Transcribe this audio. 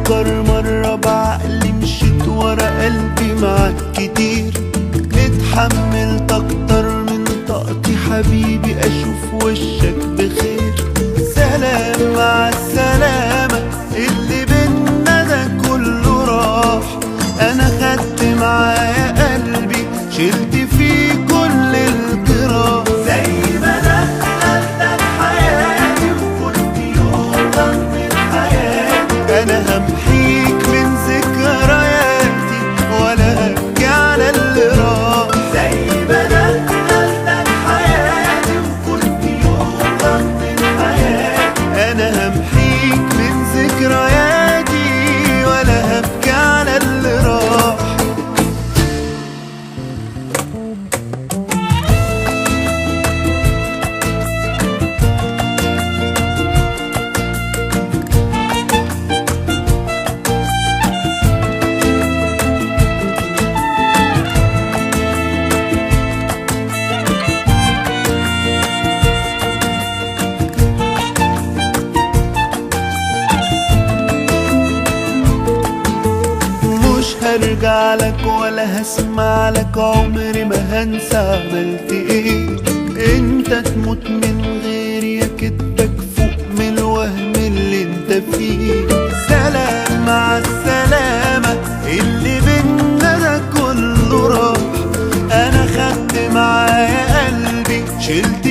بفكر مرة بعقلي مشيت ورا قلبي معاك كتير، اتحملت اكتر من طاقتي حبيبي اشوف وشك بخير. سلام مع السلامة اللي بينا ده كله راح، انا خدت معايا قلبي شلت فيه كل الجراح. زي ما دخلتك حياتي وكنت يوم من حياتي، انا همحيك من ذكرياتي ولا ابكي على اللي راح. زي ما دخلتك حياتي وكنت يوم من حياتي، انا همحيك من ذكرياتي ولا هبكي على اللي راح. هرجع لك ولا هسمع لك، عمري ما هنسى عملت ايه. انت تموت من غيري يا كدبك فوق من الوهم اللي انت فيه. سلام مع السلامة اللي بينا ده كله راح، انا خدت معايا قلبي شلت